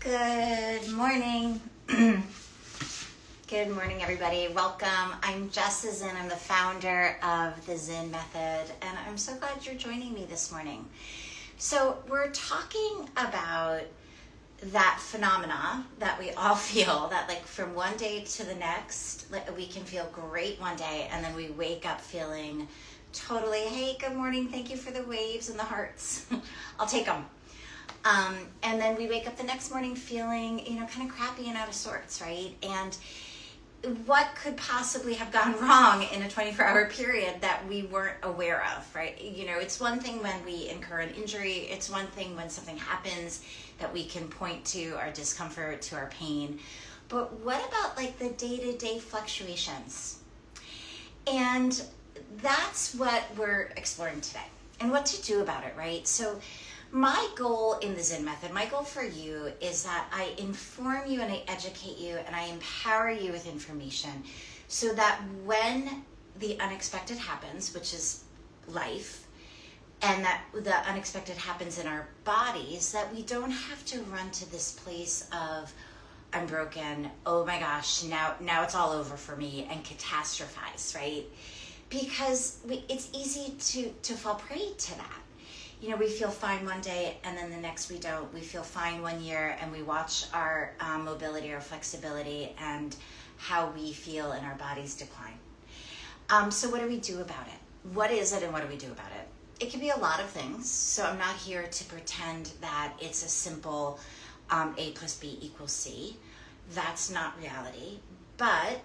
Good morning. Good morning, everybody. Welcome. I'm Jess Zinn. I'm the founder of the Zinn Method, and I'm so glad you're joining me this morning. So we're talking about that phenomena that we all feel, that like from one day to the next, like we can feel great one day, and then we wake up feeling totally, hey, good morning, thank you for the waves and the hearts. I'll take them. And then we wake up the next morning feeling, kind of crappy and out of sorts, right? And what could possibly have gone wrong in a 24-hour period that we weren't aware of, right? It's one thing when we incur an injury. It's one thing when something happens that we can point to our discomfort, to our pain. But what about like the day-to-day fluctuations? And that's what we're exploring today and what to do about it, right? So my goal in the Zinn Method, my goal for you is that I inform you and I educate you and I empower you with information so that when the unexpected happens, which is life, and that the unexpected happens in our bodies, that we don't have to run to this place of, I'm broken, oh my gosh, now it's all over for me, and catastrophize, right? Because it's easy to fall prey to that. We feel fine one day and then the next we don't. We feel fine one year and we watch our mobility or flexibility and how we feel in our bodies decline. So what do we do about it? What is it and what do we do about it? It can be a lot of things. So I'm not here to pretend that it's a simple A plus B equals C. That's not reality. But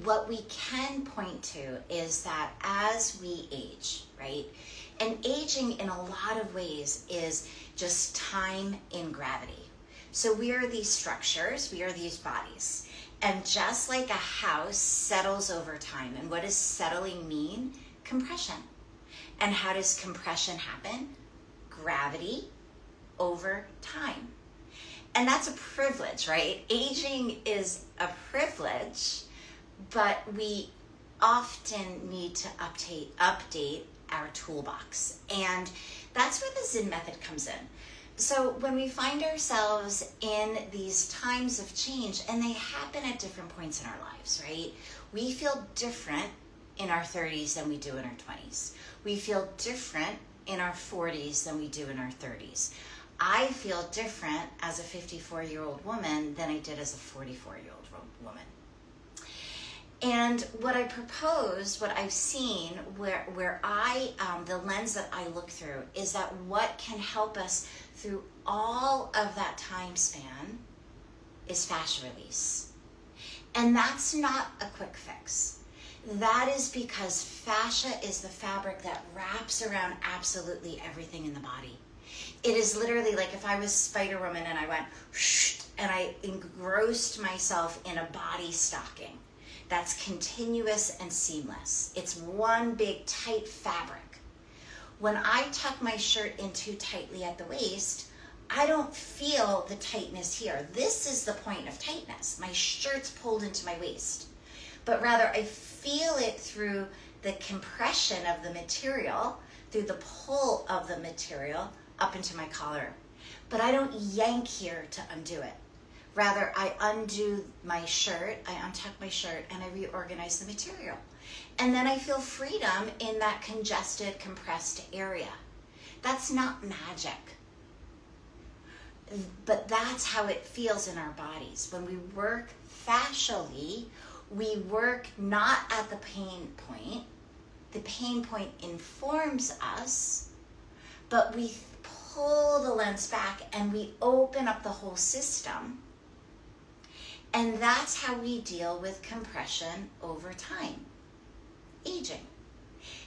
what we can point to is that as we age, right? And aging in a lot of ways is just time in gravity. So we are these structures, we are these bodies. And just like a house settles over time. And what does settling mean? Compression. And how does compression happen? Gravity over time. And that's a privilege, right? Aging is a privilege, but we often need to update our toolbox. And that's where the Zinn Method comes in. So when we find ourselves in these times of change, and they happen at different points in our lives, right? We feel different in our 30s than we do in our 20s. We feel different in our 40s than we do in our 30s. I feel different as a 54-year-old woman than I did as a 44-year-old woman. And what I proposed, what I've seen, where I, the lens that I look through, is that what can help us through all of that time span is fascia release. And that's not a quick fix. That is because fascia is the fabric that wraps around absolutely everything in the body. It is literally like if I was Spider-Woman and I went, and I engrossed myself in a body stocking. That's continuous and seamless. It's one big tight fabric. When I tuck my shirt in too tightly at the waist, I don't feel the tightness here. This is the point of tightness. My shirt's pulled into my waist. But rather I feel it through the compression of the material, through the pull of the material up into my collar. But I don't yank here to undo it. Rather, I undo my shirt, I untuck my shirt, and I reorganize the material. And then I feel freedom in that congested, compressed area. That's not magic. But that's how it feels in our bodies. When we work fascially, we work not at the pain point. The pain point informs us, but we pull the lens back and we open up the whole system. And that's how we deal with compression over time, aging.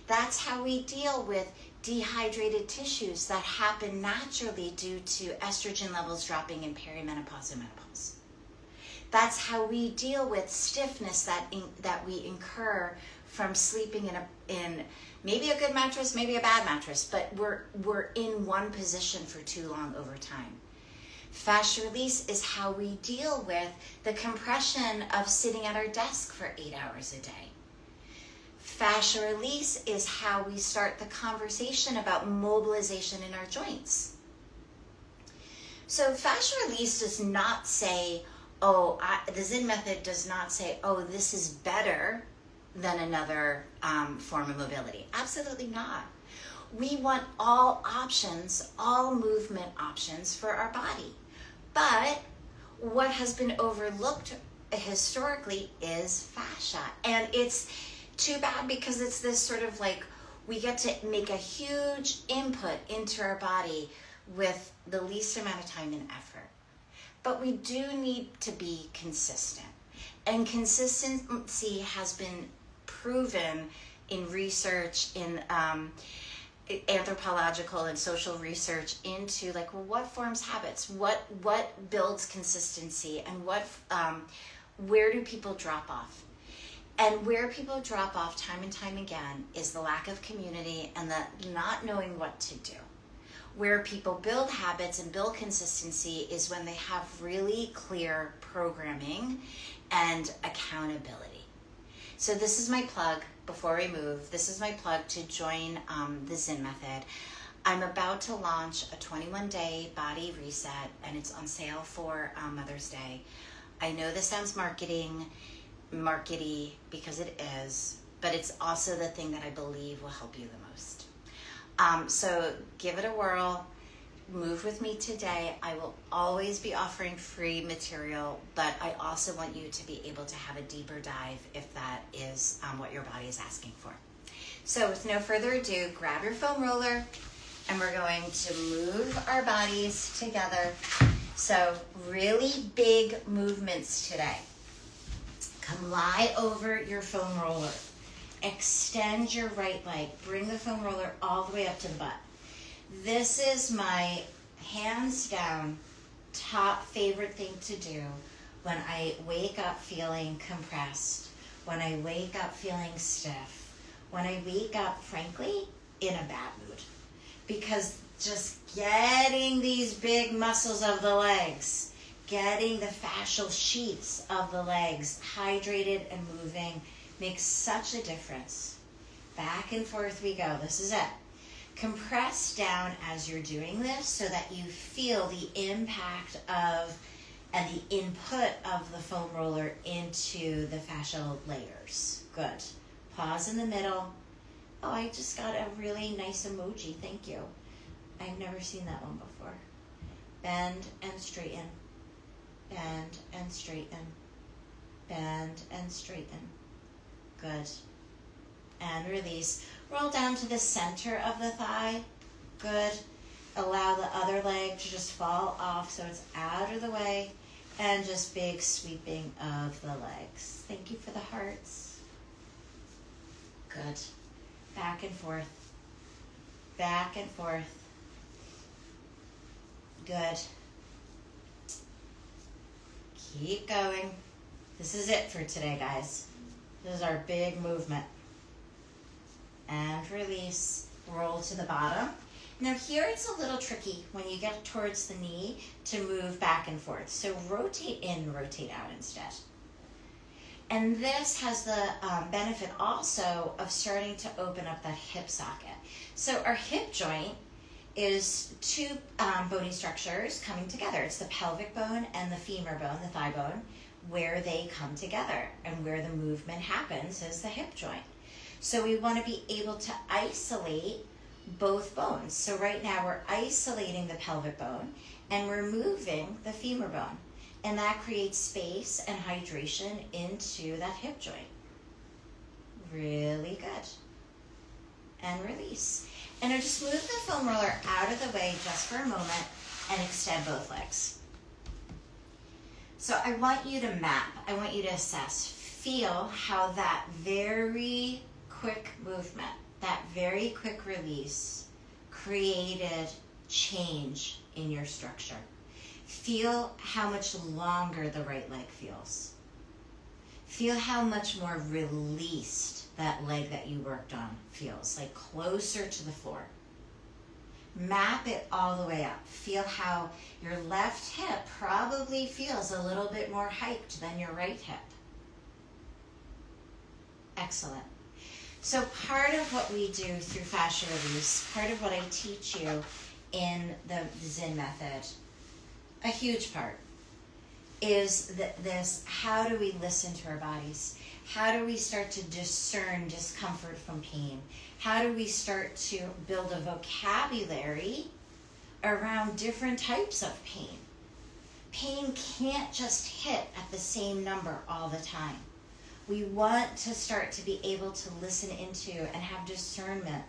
That's how we deal with dehydrated tissues that happen naturally due to estrogen levels dropping in perimenopause and menopause. That's how we deal with stiffness that we incur from sleeping in maybe a good mattress, maybe a bad mattress, but we're in one position for too long over time. Fascia release is how we deal with the compression of sitting at our desk for 8 hours a day. Fascia release is how we start the conversation about mobilization in our joints. So fascia release does not say, the Zen method does not say, this is better than another form of mobility. Absolutely not. We want all options, all movement options for our body. But what has been overlooked historically is fascia. And it's too bad because it's this sort of like, we get to make a huge input into our body with the least amount of time and effort. But we do need to be consistent. And consistency has been proven in research, in anthropological and social research into like, well, what forms habits? What builds consistency? And where do people drop off? And where people drop off time and time again is the lack of community and the not knowing what to do. Where people build habits and build consistency is when they have really clear programming and accountability. So this is my plug before we move. This is my plug to join the Zen method. I'm about to launch a 21-day body reset, and it's on sale for Mother's Day. I know this sounds markety because it is, but it's also the thing that I believe will help you the most. So give it a whirl. Move with me today. I will always be offering free material, but I also want you to be able to have a deeper dive if that is what your body is asking for. So with no further ado, grab your foam roller and we're going to move our bodies together. So really big movements today. Come lie over your foam roller. Extend your right leg. Bring the foam roller all the way up to the butt. This is my hands down top favorite thing to do when I wake up feeling compressed, when I wake up feeling stiff, when I wake up, frankly, in a bad mood. Because just getting these big muscles of the legs, getting the fascial sheaths of the legs hydrated and moving makes such a difference. Back and forth we go. This is it. Compress down as you're doing this so that you feel the impact of and the input of the foam roller into the fascial layers. Good. Pause in the middle. Oh, I just got a really nice emoji. Thank you. I've never seen that one before. Bend and straighten. Bend and straighten. Bend and straighten. Good. And release. Roll down to the center of the thigh. Good. Allow the other leg to just fall off so it's out of the way. And just big sweeping of the legs. Thank you for the hearts. Good. Back and forth. Back and forth. Good. Keep going. This is it for today, guys. This is our big movement. And release. Roll to the bottom. Now here it's a little tricky when you get towards the knee to move back and forth. So rotate in, rotate out instead. And this has the benefit also of starting to open up that hip socket. So our hip joint is two bony structures coming together. It's the pelvic bone and the femur bone, the thigh bone, where they come together. And where the movement happens is the hip joint. So we want to be able to isolate both bones. So right now we're isolating the pelvic bone and we're moving the femur bone. And that creates space and hydration into that hip joint. Really good. And release. And now just move the foam roller out of the way just for a moment and extend both legs. So I want you to map. I want you to assess. Feel how that very quick movement, that very quick release created change in your structure. Feel how much longer the right leg feels. Feel how much more released that leg that you worked on feels, like closer to the floor. Map it all the way up. Feel how your left hip probably feels a little bit more hiked than your right hip. Excellent. So part of what we do through fascia release, part of what I teach you in the Zen method a huge part, is this: how do we listen to our bodies? How do we start to discern discomfort from pain? How do we start to build a vocabulary around different types of pain? Pain can't just hit at the same number all the time. We want to start to be able to listen into and have discernment.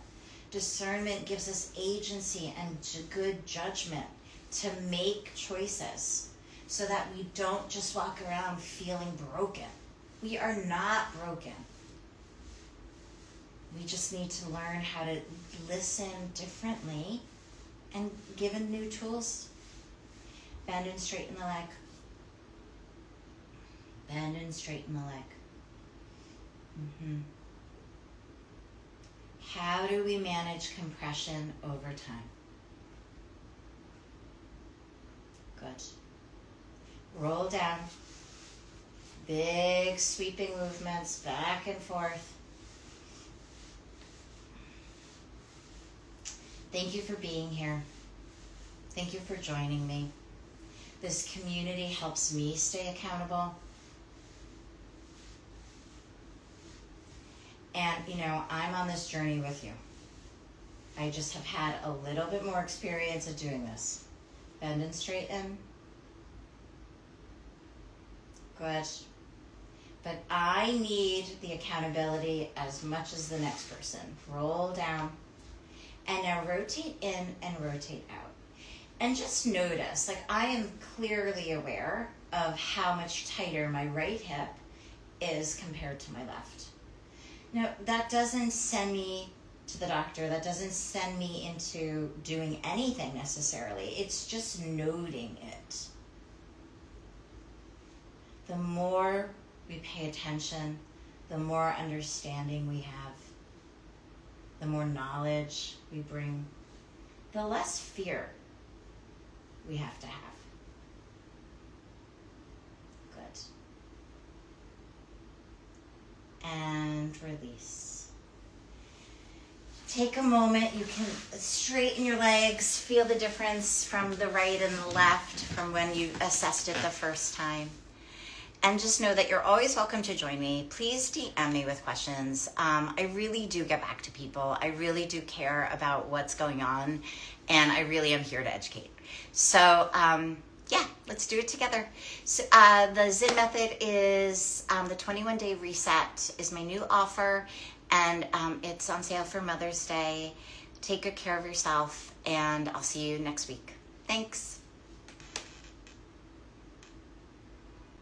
Discernment gives us agency and good judgment to make choices so that we don't just walk around feeling broken. We are not broken. We just need to learn how to listen differently and given new tools. Bend and straighten the leg. Bend and straighten the leg. How do we manage compression over time? Good. Roll down. Big sweeping movements back and forth. Thank you for being here. Thank you for joining me. This community helps me stay accountable. And, I'm on this journey with you. I just have had a little bit more experience of doing this. Bend and straighten. Good. But I need the accountability as much as the next person. Roll down. And now rotate in and rotate out. And just notice, I am clearly aware of how much tighter my right hip is compared to my left. Now, that doesn't send me to the doctor. That doesn't send me into doing anything necessarily. It's just noting it. The more we pay attention, the more understanding we have, the more knowledge we bring, the less fear we have to have. Good. And release. Take a moment. You can straighten your legs, feel the difference from the right and the left from when you assessed it the first time. And just know that you're always welcome to join me. Please DM me with questions. I really do get back to people. I really do care about what's going on, and I really am here to educate. So, let's do it together. So, the Zen method is the 21-day reset is my new offer, and it's on sale for Mother's Day. Take good care of yourself, and I'll see you next week. Thanks.